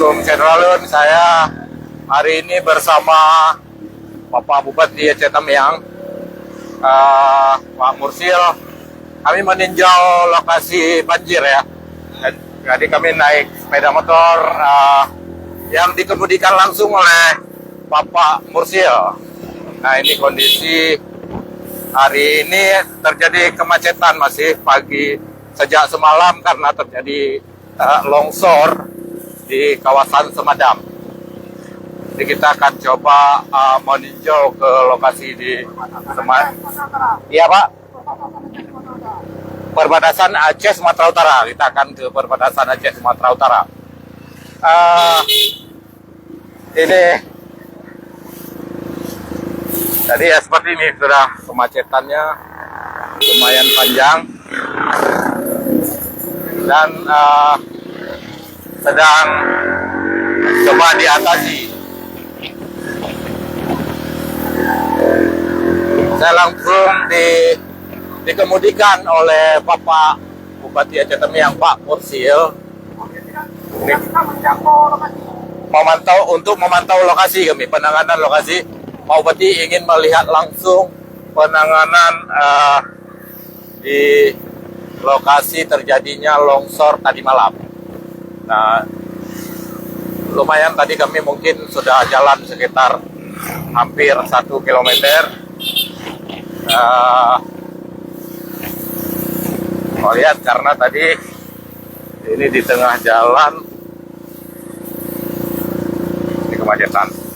Assalamualaikum Centralun, saya hari ini bersama Bapak Bupati Aceh Tamiang, Pak Mursil. Kami meninjau lokasi banjir ya. Jadi kami naik sepeda motor yang dikemudikan langsung oleh Bapak Mursil. Nah, ini kondisi hari ini terjadi kemacetan masih pagi sejak semalam karena terjadi longsor di kawasan Semadam. Jadi kita akan coba meninjau ke lokasi di Semadam. Iya Pak, perbatasan Aceh Sumatera Utara. Kita akan ke perbatasan Aceh Sumatera Utara. Ini tadi ya seperti ini, sudah kemacetannya lumayan panjang dan sedang coba diatasi. Saya langsung dikemudikan oleh Bapak Bupati Aceh Tamiang, Pak Mursil, memantau lokasi kami, penanganan lokasi. Pak Bupati ingin melihat langsung penanganan di lokasi terjadinya longsor tadi malam. Nah, lumayan tadi kami mungkin sudah jalan sekitar hampir 1 kilometer. Mau lihat karena tadi ini di tengah jalan di kemacetan.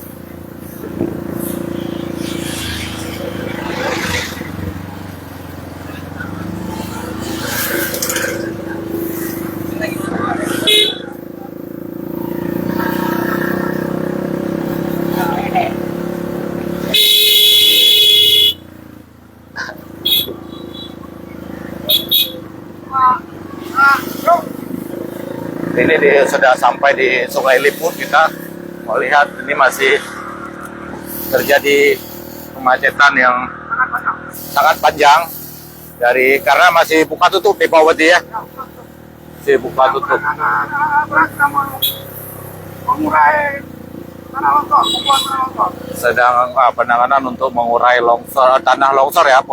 Ini sudah sampai di Sungai Liput. Kita melihat ini masih terjadi kemacetan yang sangat panjang karena masih buka tutup di Pak Bupati ya. Masih buka tutup. Sedang penanganan untuk mengurai longsor, tanah longsor ya,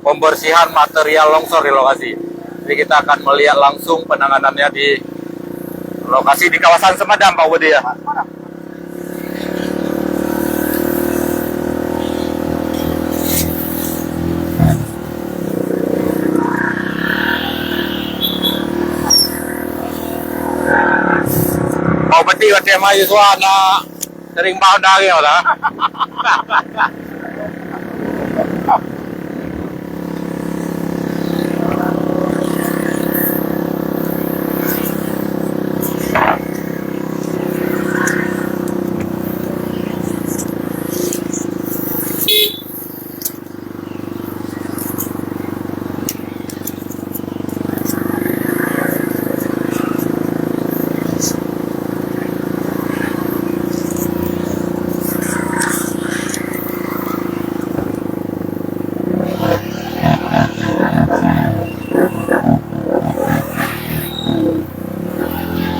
pembersihan material longsor di lokasi. Jadi kita akan melihat langsung penanganannya di lokasi di kawasan Semadam, Pak Budi ya. Pak Budi katanya mahasiswa na sering bawa daging lah.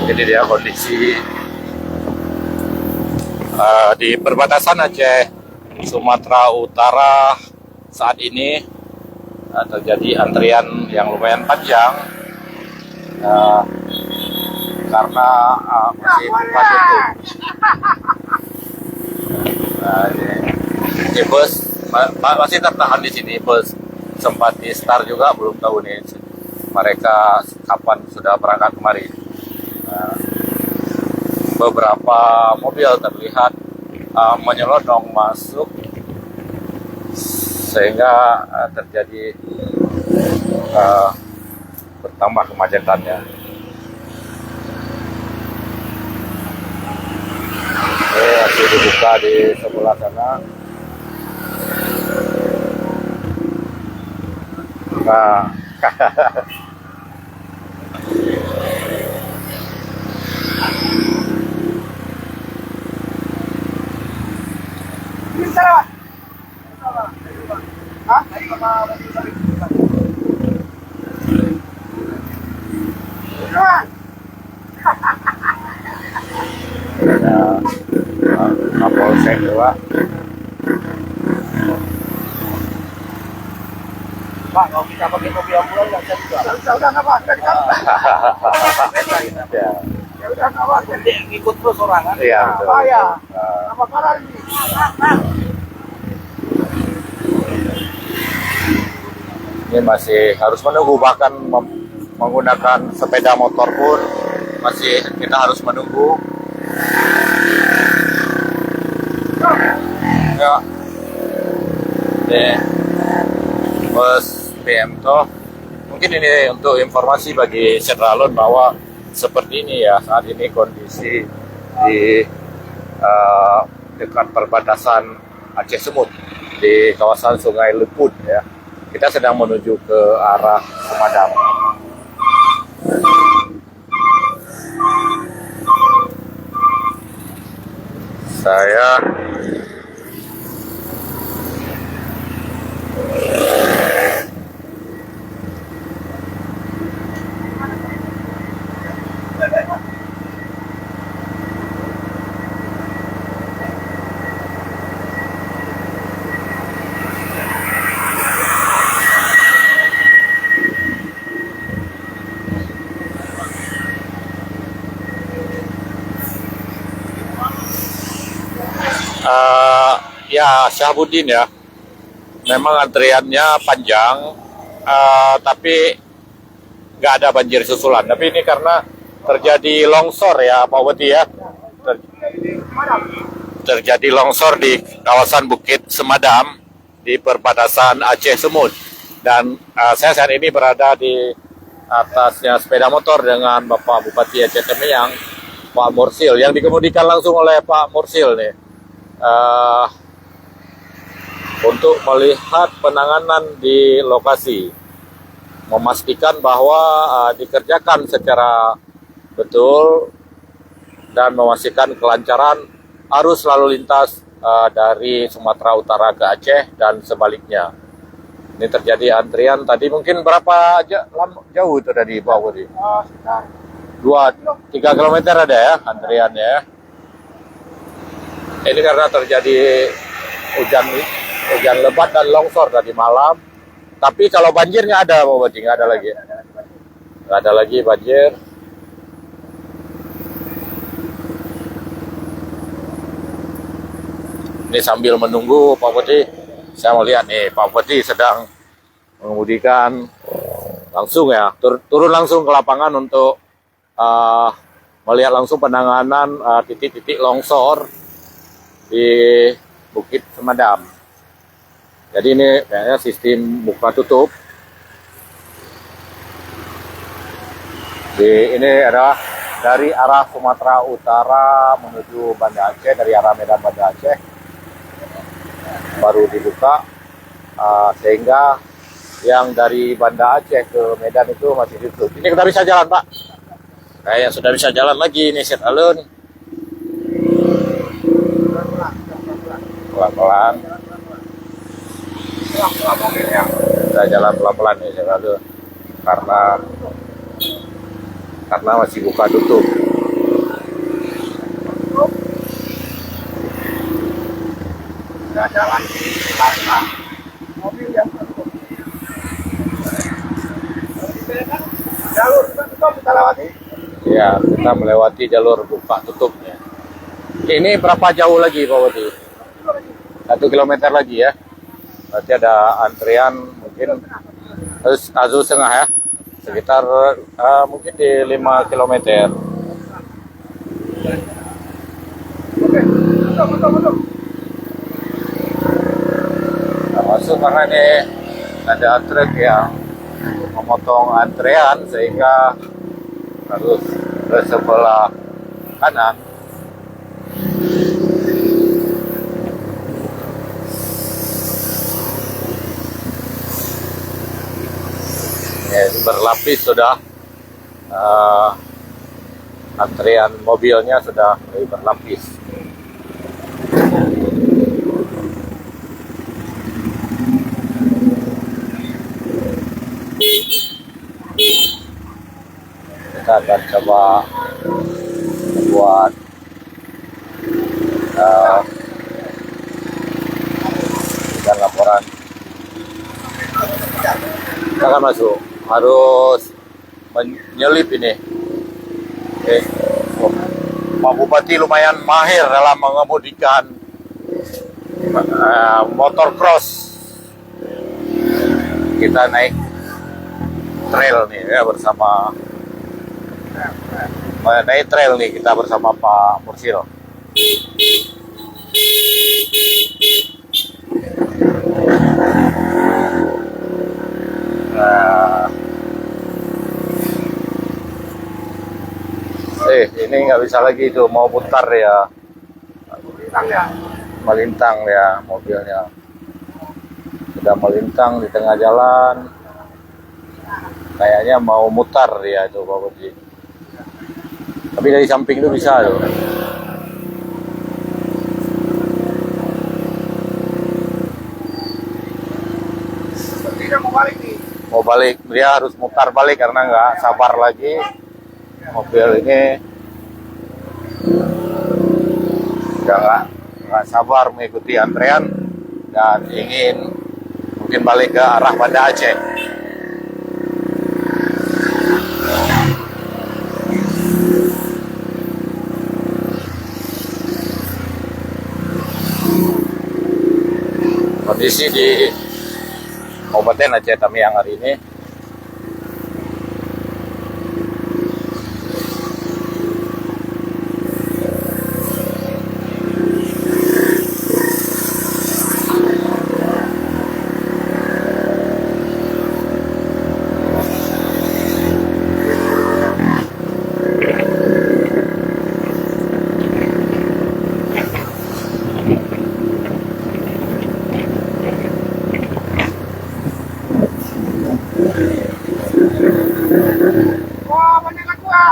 Ini dia kondisi di perbatasan Aceh Sumatera Utara saat ini. Terjadi antrian yang lumayan panjang karena masih buka tutup. Ini bus masih tertahan di sini, bus sempat di start juga, belum tahu nih mereka kapan sudah berangkat kemari. Beberapa mobil terlihat menyelonong masuk sehingga terjadi bertambah kemacetannya. Ini masih dibuka di sebelah sana. Nah, Thank you, Pak. Pak, kalau kita pakai mobil ambulan nggak bisa juga. Udah nggak Pak, udah Ya. ya udah nggak Pak, jadi ngikut terus orang kan. Iya, betul. Bahaya. Apa kabar ini? Ini masih harus menunggu, bahkan menggunakan sepeda motor pun masih kita harus menunggu. Ya. Bus BM toh. Mungkin ini untuk informasi bagi Setralun bahwa seperti ini ya saat ini kondisi di dekat perbatasan Aceh Semut di kawasan Sungai Leput ya. Kita sedang menuju ke arah Semadam. Saya ya Syahbudin ya, memang antriannya panjang, tapi nggak ada banjir susulan. Tapi ini karena terjadi longsor ya Pak Budi ya, terjadi longsor di kawasan Bukit Semadam di perbatasan Aceh Semut. Dan saya saat ini berada di atasnya sepeda motor dengan Bapak Bupati Aceh Temiang, Pak Mursil, yang dikemudikan langsung oleh Pak Mursil nih. Untuk melihat penanganan di lokasi, memastikan bahwa dikerjakan secara betul dan memastikan kelancaran arus lalu lintas dari Sumatera Utara ke Aceh dan sebaliknya. Ini terjadi antrian tadi mungkin berapa jauh itu dari bawah tadi? Sekitar 2-3 km ada ya antriannya ya. Ini karena terjadi hujan lebat dan longsor tadi malam. Tapi kalau banjir nggak ada, Pak Budi, nggak ada lagi. Nggak ada lagi banjir. Ini sambil menunggu Pak Budi, saya melihat nih Pak Budi sedang mengemudikan langsung ya, turun langsung ke lapangan untuk melihat langsung penanganan titik-titik longsor di Bukit Semadam. Jadi ini kayaknya sistem buka tutup. Ini adalah dari arah Sumatera Utara menuju Banda Aceh, dari arah Medan Banda Aceh baru dibuka, sehingga yang dari Banda Aceh ke Medan itu masih ditutup. Ini kita bisa jalan Pak. Kayak sudah bisa jalan lagi ini Setralun. Pelan-pelan. Kita jalan pelan-pelan ya Setralun. Karena masih buka tutup. jalan mobil yang jalur kita lewati. Ya, kita melewati jalur buka tutupnya. Ini berapa jauh lagi Pak Budi? 1 kilometer lagi ya. Berarti ada antrian mungkin satu setengah ya. Sekitar mungkin di 5 kilometer. Oke, betul. Nah, masuk karena ini ada truk yang memotong antrean sehingga harus ke sebelah kanan. Ya, ini berlapis sudah, antrian mobilnya sudah berlapis. Kita akan coba buat Silakan masuk. Harus menyelip ini. Oke. Pak Bupati lumayan mahir dalam mengemudikan motor cross. Kita naik trail nih ya bersama naik trail nih kita bersama Pak Mursil. Ini nggak bisa lagi itu mau putar ya, melintang ya mobilnya, sudah melintang di tengah jalan, kayaknya mau mutar ya itu Pak Budi. Tapi dari samping itu bisa loh. Tidak mau balik nih. Mau balik, dia harus mutar balik karena nggak sabar lagi mobil ini, udah nggak sabar mengikuti antrean dan ingin mungkin balik ke arah Banda Aceh. Kondisi di Kabupaten Aceh Tamiang hari ini Wah, banyak gua.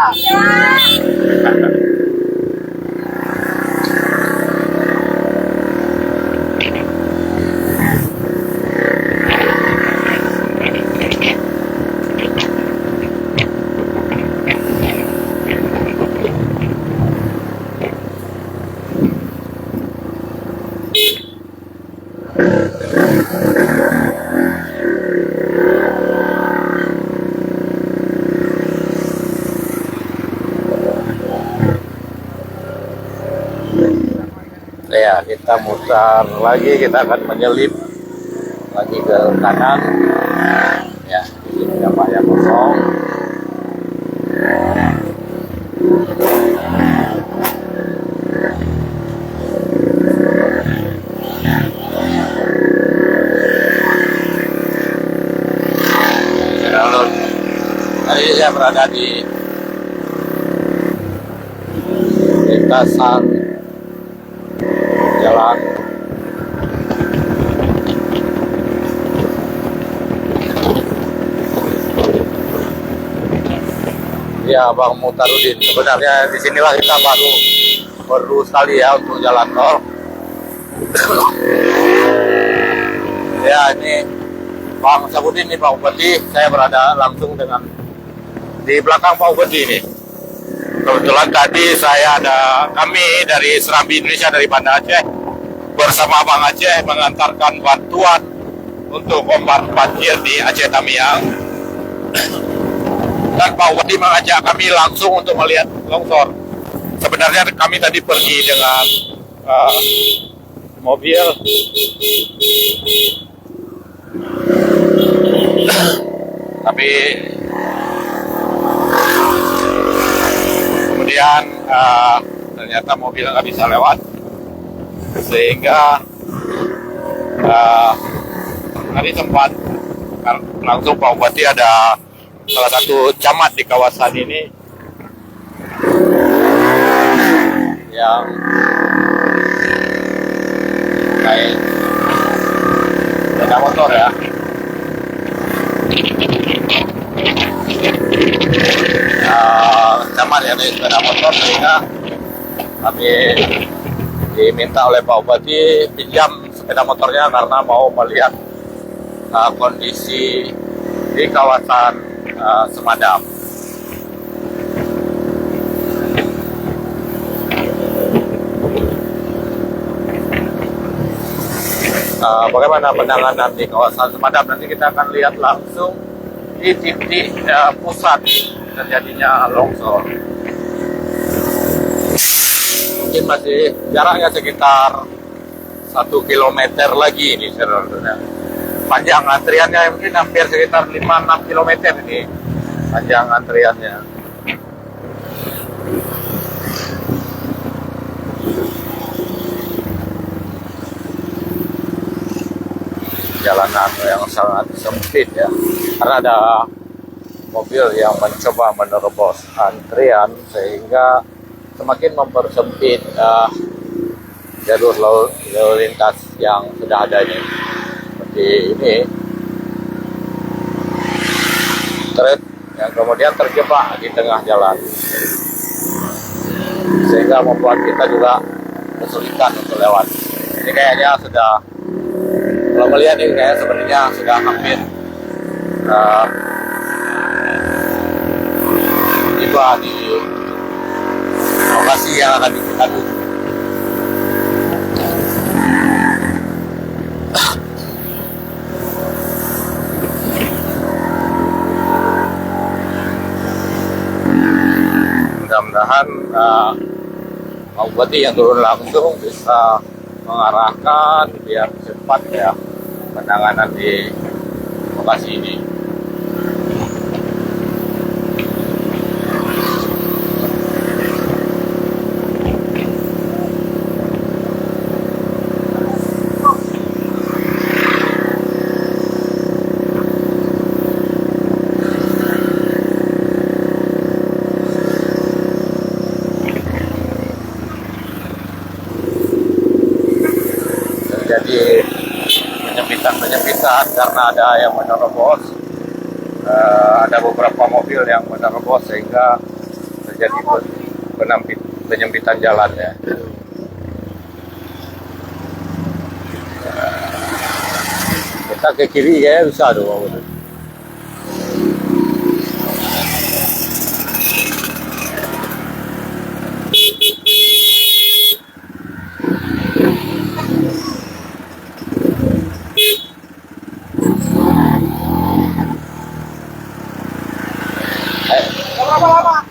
ya kita mutar lagi, kita akan menyelip lagi ke kanan ya. Ini sudah banyak kosong. Lalu tadi saya berada di lintasan jalan ya Bang Mutarudin. Sebenarnya disinilah kita baru sekali ya untuk jalan tol. Ya ini Bang Sabudin nih Pak Bupati, saya berada langsung dengan di belakang Pak Bupati ini. Kebetulan tadi kami dari Serambi Indonesia dari Banda Aceh bersama Bang Aceh mengantarkan bantuan untuk ombak banjir di Aceh Tamiang. Dan Pak Bupati mengajak kami langsung untuk melihat longsor. Sebenarnya kami tadi pergi dengan mobil, tapi kemudian ternyata mobil nggak bisa lewat, sehingga tadi sempat langsung Pak Bupati ada salah satu camat di kawasan ini yang naik sepeda motor ya. Camat yang naik sepeda motor, sehingga kami diminta oleh Pak Bupati pinjam sepeda motornya karena mau melihat kondisi di kawasan Semadam. Bagaimana penanganan di kawasan Semadam, nanti kita akan lihat langsung di titik pusat terjadinya longsor. Mungkin masih jaraknya sekitar 1 kilometer lagi ini saudara. Panjang antriannya mungkin hampir sekitar 5-6 kilometer ini panjang antriannya. Jalanan yang sangat sempit ya, karena ada mobil yang mencoba menerobos antrian sehingga semakin mempersempit jalur lalu lintas yang sudah ada ini. Seperti ini, truk yang kemudian terjebak di tengah jalan sehingga membuat kita juga kesulitan untuk lewat. Ini kayaknya sudah, kalau melihat ini kayak sepertinya sudah hampir tiba di lokasi yang akan kita tuju. Mudah-mudahan Pak Bupati yang turun langsung bisa mengarahkan biar cepat ya penanganan di lokasi ini. Jadi penyempitan karena ada yang menerobos, ada beberapa mobil yang menerobos sehingga terjadi penyempitan jalan ya. Kita ke kiri ya bisa tuh. Berapa lama?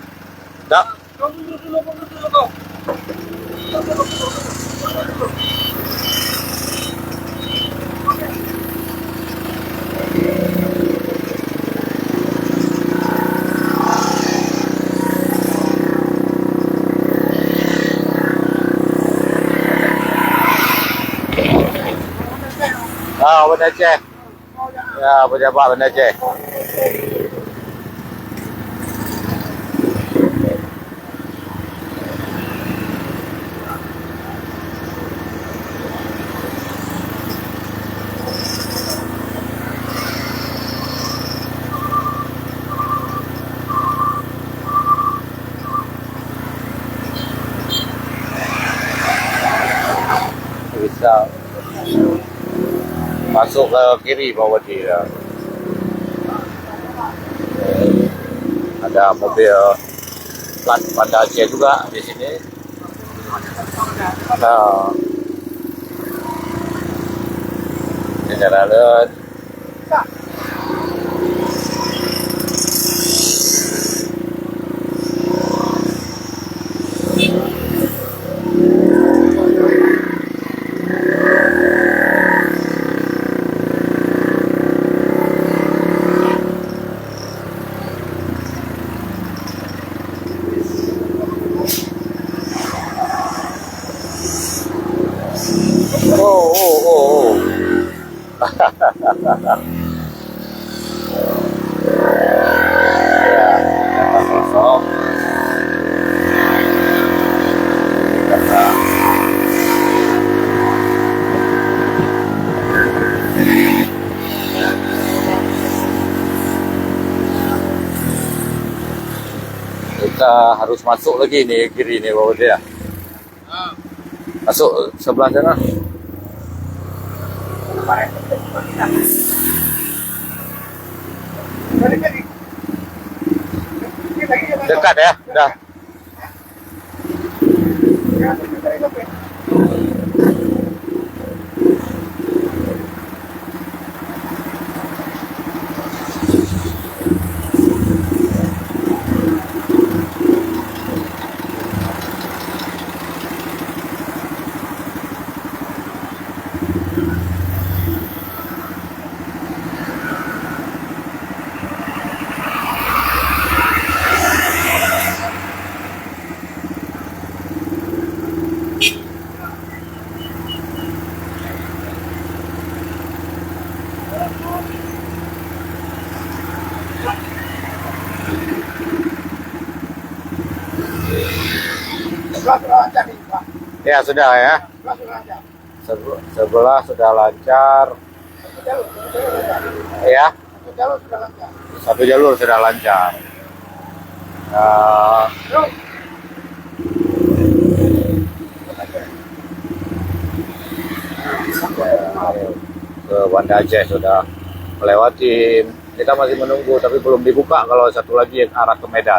Dah. Kau mundur dulu kau. Benda Aceh. Ya, pejabat Benda Aceh. Bisa masuk ke kiri bawah dia. Ada mobil plat Banda Aceh juga di sini. Nah, kendaraan oh. Ya, kata sosok. Kata kita harus masuk lagi nih kiri nih bawah dia. Masuk sebelah sana. Dekat ya, dah. sudah lancar nih, Pak. Ya sudah ya. Sebelah sudah lancar. Sebelah sudah lancar. Satu jalur lancar. Ya, Satu jalur sudah lancar. satu jalur sudah lancar. Terus. Ke Banda Aceh sudah melewati. Kita masih menunggu, tapi belum dibuka kalau satu lagi yang arah ke Medan.